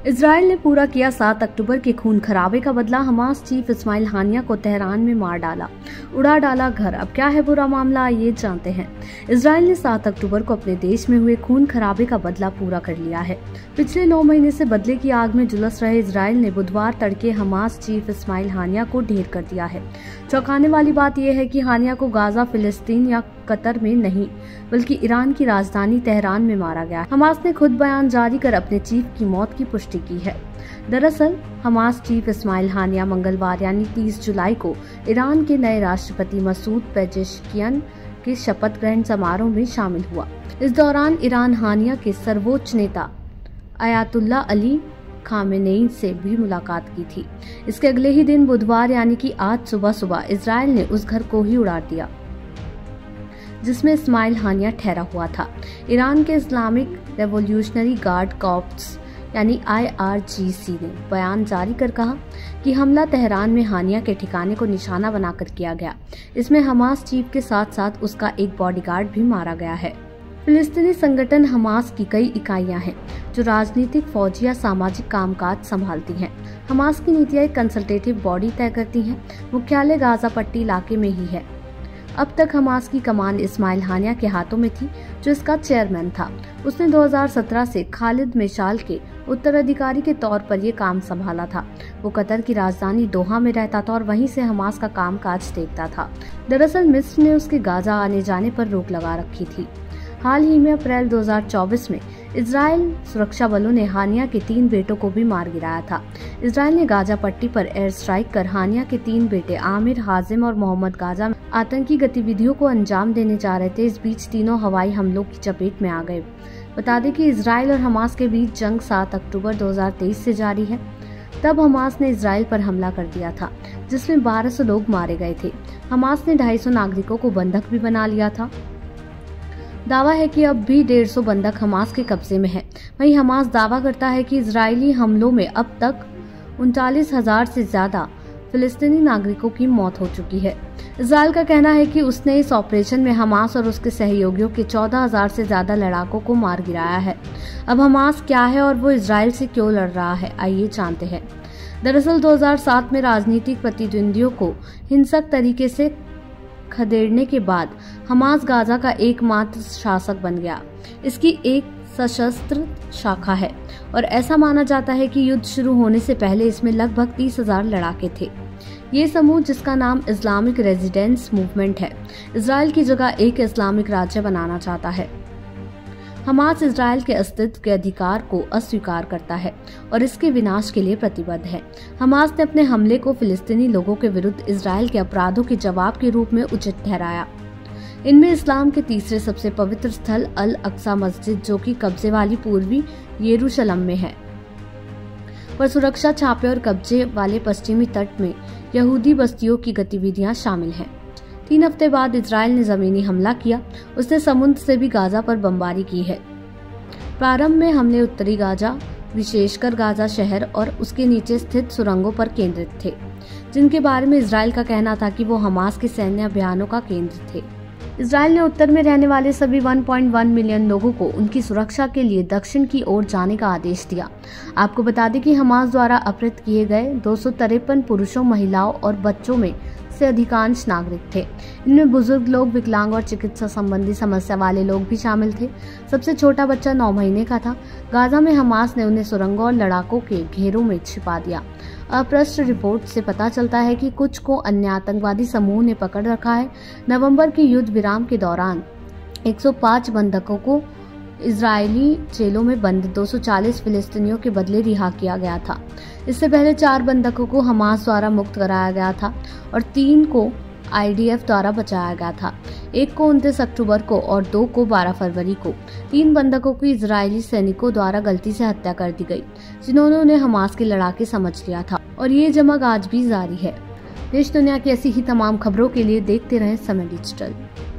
Israel ने पूरा किया 7 अक्टूबर के खून खराबे का बदला। हमास चीफ इस्माइल हानिया को तेहरान में मार डाला, उड़ा डाला घर। अब क्या है पूरा मामला, आइए जानते हैं। इजराइल ने 7 अक्टूबर को अपने देश में हुए खून खराबे का बदला पूरा कर लिया है। पिछले 9 महीने से बदले की आग में झुलस रहे इजराइल ने बुधवार तड़के हमास चीफ इस्माइल हानिया को ढेर कर दिया है। चौंकाने वाली बात यह है कि हानिया को गाजा, फिलिस्तीन या कतर में नहीं बल्कि ईरान की राजधानी तेहरान में मारा गया। हमास ने खुद बयान जारी कर अपने चीफ की मौत की पुष्टि की है। दरअसल हमास चीफ इस्माइल हानिया मंगलवार यानी 30 जुलाई को ईरान के नए राष्ट्रपति मसूद पेजेश्कियन के शपथ ग्रहण समारोह में शामिल हुआ। इस दौरान ईरान हानिया के सर्वोच्च नेता अयातुल्ला अली खामेनेई से भी मुलाकात की थी। इसके अगले ही दिन बुधवार यानी कि आज सुबह इजराइल ने उस घर को ही उड़ा दिया जिसमें इस्माइल हानिया ठहरा हुआ था। ईरान के इस्लामिक रेवोल्यूशनरी गार्ड कॉर्प्स यानी IRGC ने बयान जारी कर कहा कि हमला तेहरान में हानिया के ठिकाने को निशाना बनाकर किया गया। इसमें हमास चीफ के साथ साथ उसका एक बॉडीगार्ड भी मारा गया है। फिलिस्तीनी संगठन हमास की कई इकाइयां हैं जो राजनीतिक, फौजी या सामाजिक कामकाज संभालती हैं। हमास की नीतियां एक कंसल्टेटिव बॉडी तय करती हैं। मुख्यालय गाजा पट्टी इलाके में ही है। अब तक हमास की कमान इस्माइल हानिया के हाथों में थी, जो इसका चेयरमैन था। उसने 2017 से खालिद मेशाल के उत्तराधिकारी के तौर पर ये काम संभाला था। वो कतर की राजधानी दोहा में रहता था और वहीं से हमास का कामकाज देखता था। दरअसल मिस्र ने उसके गाजा आने जाने पर रोक लगा रखी थी। हाल ही में अप्रैल 2024 में इजराइल सुरक्षा बलों ने हानिया के 3 बेटों को भी मार गिराया था। इजराइल ने गाजा पट्टी पर एयर स्ट्राइक कर हानिया के 3 बेटे आमिर, हाजिम और मोहम्मद गाजा में आतंकी गतिविधियों को अंजाम देने जा रहे थे। इस बीच तीनों हवाई हमलों की चपेट में आ गए। बता दें कि इजराइल और हमास के बीच जंग 7 अक्टूबर 2023 से जारी है। तब हमास ने इजराइल पर हमला कर दिया था जिसमें 1200 लोग मारे गए थे। हमास ने 250 नागरिकों को बंधक भी बना लिया था। दावा है कि अब भी 150 बंधक हमास के कब्जे में है। वहीं हमास दावा करता है कि इजरायली हमलों में अब तक 39,000 से ज्यादा फिलिस्तीनी नागरिकों की मौत हो चुकी है। इजराइल का कहना है कि उसने इस ऑपरेशन में हमास और उसके सहयोगियों के 14,000 से ज्यादा लड़ाकों को मार गिराया है। अब हमास क्या है और वो इजराइल से क्यों लड़ रहा है, आइए जानते हैं। दरअसल 2007 में राजनीतिक प्रतिद्वंदियों को हिंसक तरीके से खदेड़ने के बाद हमास गाजा का एकमात्र शासक बन गया। इसकी एक सशस्त्र शाखा है और ऐसा माना जाता है कि युद्ध शुरू होने से पहले इसमें लगभग 30,000 लड़ाके थे। ये समूह, जिसका नाम इस्लामिक रेजिडेंस मूवमेंट है, इजराइल की जगह एक इस्लामिक राज्य बनाना चाहता है। हमास इजराइल के अस्तित्व के अधिकार को अस्वीकार करता है और इसके विनाश के लिए प्रतिबद्ध है। हमास ने अपने हमले को फिलिस्तीनी लोगों के विरुद्ध इजराइल के अपराधों के जवाब के रूप में उचित ठहराया। इनमें इस्लाम के तीसरे सबसे पवित्र स्थल अल अक्सा मस्जिद, जो कि कब्जे वाली पूर्वी यरूशलेम में है, पर सुरक्षा छापे और कब्जे वाले पश्चिमी तट में यहूदी बस्तियों की गतिविधियां शामिल हैं। 3 हफ्ते बाद इजराइल ने जमीनी हमला किया। उसने समुद्र से भी गाजा पर बमबारी की है। प्रारंभ में हमले उत्तरी गाजा, विशेषकर गाजा शहर और उसके नीचे स्थित सुरंगों पर केंद्रित थे, जिनके बारे में इजराइल का कहना था कि वो हमास के सैन्य अभियानों का केंद्र थे। इजराइल ने उत्तर में रहने वाले सभी 1.1 मिलियन लोगों को उनकी सुरक्षा के लिए दक्षिण की ओर जाने का आदेश दिया। आपको बता दें कि हमास द्वारा अपहृत किए गए 253 पुरुषों, महिलाओं और बच्चों में से अधिकांश नागरिक थे। इनमें बुजुर्ग लोग, विकलांग और चिकित्सा संबंधी समस्या वाले लोग भी शामिल थे। सबसे छोटा बच्चा 9 महीने का था। गाजा में हमास ने उन्हें सुरंगों और लड़ाकों के घेरों में छिपा दिया। अप्रष्ट रिपोर्ट से पता चलता है कि कुछ को अन्य आतंकवादी समूह ने पकड़ रखा है। नवंबर के युद्ध विराम के दौरान 105 बंधकों को इजरायली जेलों में बंद 240 फिलिस्तीनियों के बदले रिहा किया गया था। इससे पहले 4 बंधकों को हमास द्वारा मुक्त कराया गया था और 3 को IDF द्वारा बचाया गया था। 1 को 29 अक्टूबर को और 2 को 12 फरवरी को। 3 बंधकों की इजरायली सैनिकों द्वारा गलती से हत्या कर दी गई, जिन्होंने उन्हें हमास के लड़ाके समझ लिया था और ये जंग आज भी जारी है। देश दुनिया की ऐसी ही तमाम खबरों के लिए देखते रहें समय डिजिटल।